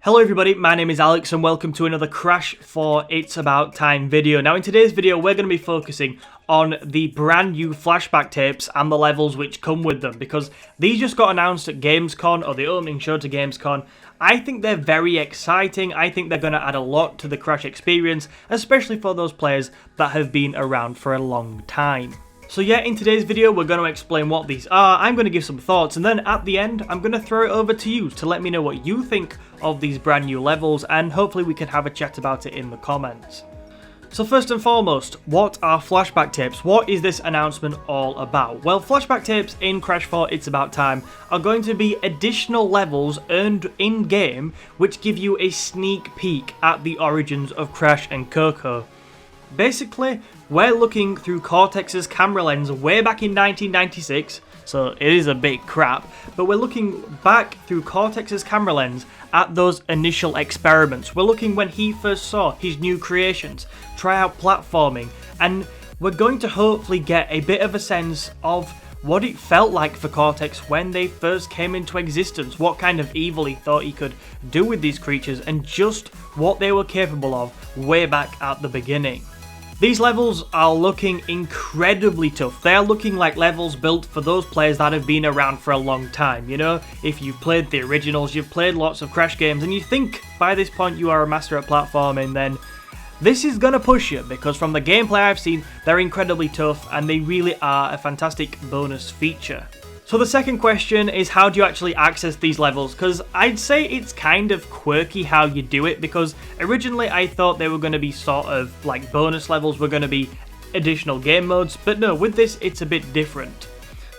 Hello everybody, my name is Alex and welcome to another Crash for It's About Time video. Now in today's video we're going to be focusing on the brand new flashback tapes and the levels which come with them, because these just got announced at Gamescom, or the opening show to Gamescom. I think they're very exciting. I think they're going to add a lot to the Crash experience, especially for those players that have been around for a long time. So yeah, in today's video we're going to explain what these are, I'm going to give some thoughts, and then at the end I'm going to throw it over to you to let me know what you think of these brand new levels, and hopefully we can have a chat about it in the comments. So first and foremost, what are flashback tapes? What is this announcement all about? Well, flashback tapes in Crash 4 It's About Time are going to be additional levels earned in-game which give you a sneak peek at the origins of Crash and Coco. Basically, we're looking through Cortex's camera lens way back in 1996, so it is a bit crap, but we're looking back through Cortex's camera lens at those initial experiments. We're looking when he first saw his new creations, try out platforming, and we're going to hopefully get a bit of a sense of what it felt like for Cortex when they first came into existence, what kind of evil he thought he could do with these creatures, and just what they were capable of way back at the beginning. These levels are looking incredibly tough. They are looking like levels built for those players that have been around for a long time. You know, if you've played the originals, you've played lots of Crash games, and you think by this point you are a master at platforming, then this is going to push you, because from the gameplay I've seen, they're incredibly tough and they really are a fantastic bonus feature. So the second question is, how do you actually access these levels? Because I'd say it's kind of quirky how you do it, because originally I thought they were going to be sort of like bonus levels, were going to be additional game modes, but no, with this it's a bit different.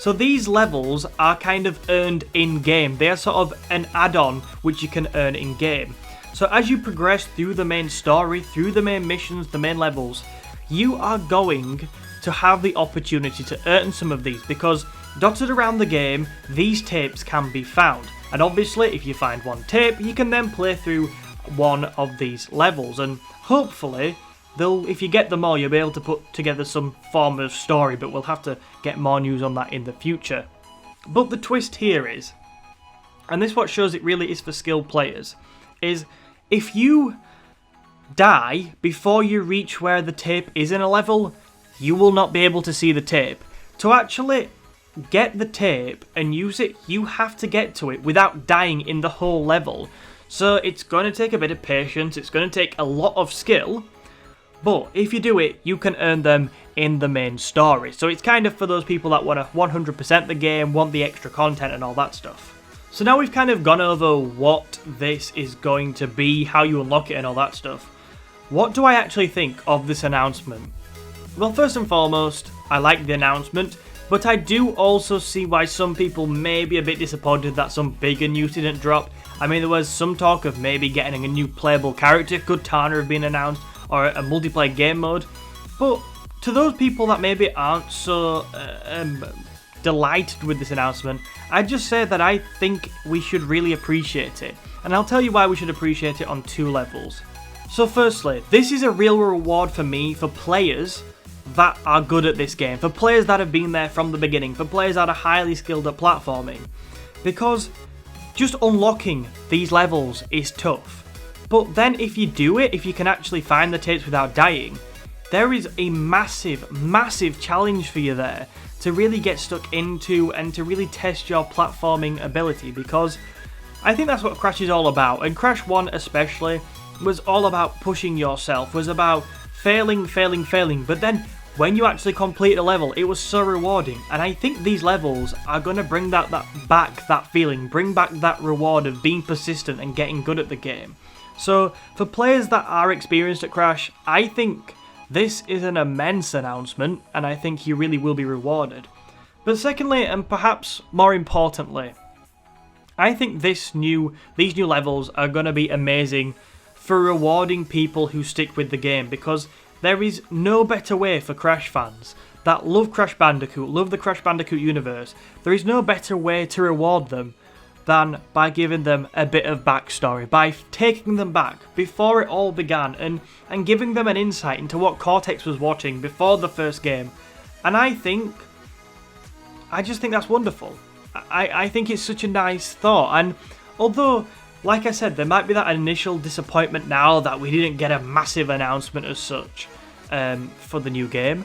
So these levels are kind of earned in-game. They are sort of an add-on which you can earn in-game. So as you progress through the main story, through the main missions, the main levels, you are going to have the opportunity to earn some of these, because dotted around the game, these tapes can be found. And obviously, if you find one tape, you can then play through one of these levels. And hopefully, if you get them all, you'll be able to put together some form of story, but we'll have to get more news on that in the future. But the twist here is, and this what shows it really is for skilled players, is if you die before you reach where the tape is in a level, you will not be able to see the tape. To actually get the tape and use it, you have to get to it without dying in the whole level. So it's going to take a bit of patience, it's going to take a lot of skill, but if you do it, you can earn them in the main story. So it's kind of for those people that want to 100% the game, want the extra content and all that stuff. So now we've kind of gone over what this is going to be, how you unlock it and all that stuff. What do I actually think of this announcement? Well, first and foremost, I like the announcement, but I do also see why some people may be a bit disappointed that some bigger news didn't drop. I mean, there was some talk of maybe getting a new playable character, could Tana have been announced, or a multiplayer game mode. But to those people that maybe aren't so delighted with this announcement, I'd just say that I think we should really appreciate it. And I'll tell you why we should appreciate it on two levels. So firstly, this is a real reward for me, for players that are good at this game, for players that have been there from the beginning, for players that are highly skilled at platforming, because just unlocking these levels is tough. But then if you do it, if you can actually find the tapes without dying, there is a massive challenge for you there to really get stuck into and to really test your platforming ability, because I think that's what Crash is all about, and Crash 1 especially was all about pushing yourself, was about failing, but then when you actually complete a level, it was so rewarding. And I think these levels are going to bring that feeling, bring back that reward of being persistent and getting good at the game. So for players that are experienced at Crash, I think this is an immense announcement, and I think you really will be rewarded. But secondly, and perhaps more importantly, I think these new levels are going to be amazing for rewarding people who stick with the game, because there is no better way for Crash fans that love Crash Bandicoot, love the Crash Bandicoot universe, there is no better way to reward them than by giving them a bit of backstory, by taking them back before it all began and giving them an insight into what Cortex was watching before the first game. And I just think that's wonderful. I think it's such a nice thought, and although like I said, there might be that initial disappointment now that we didn't get a massive announcement as such for the new game.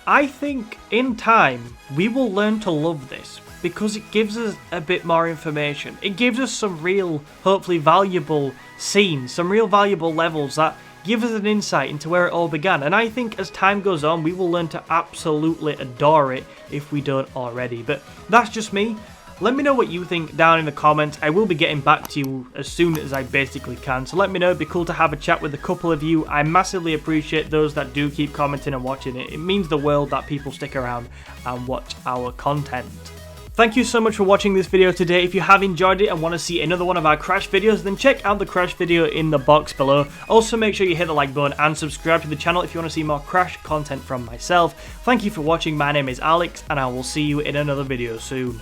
I think in time we will learn to love this because it gives us a bit more information. It gives us some real, hopefully valuable scenes, some real valuable levels that give us an insight into where it all began. And I think as time goes on, we will learn to absolutely adore it if we don't already. But that's just me. Let me know what you think down in the comments. I will be getting back to you as soon as I basically can. So let me know. It'd be cool to have a chat with a couple of you. I massively appreciate those that do keep commenting and watching it. It means the world that people stick around and watch our content. Thank you so much for watching this video today. If you have enjoyed it and want to see another one of our Crash videos, then check out the Crash video in the box below. Also, make sure you hit the like button and subscribe to the channel if you want to see more Crash content from myself. Thank you for watching. My name is Alex, and I will see you in another video soon.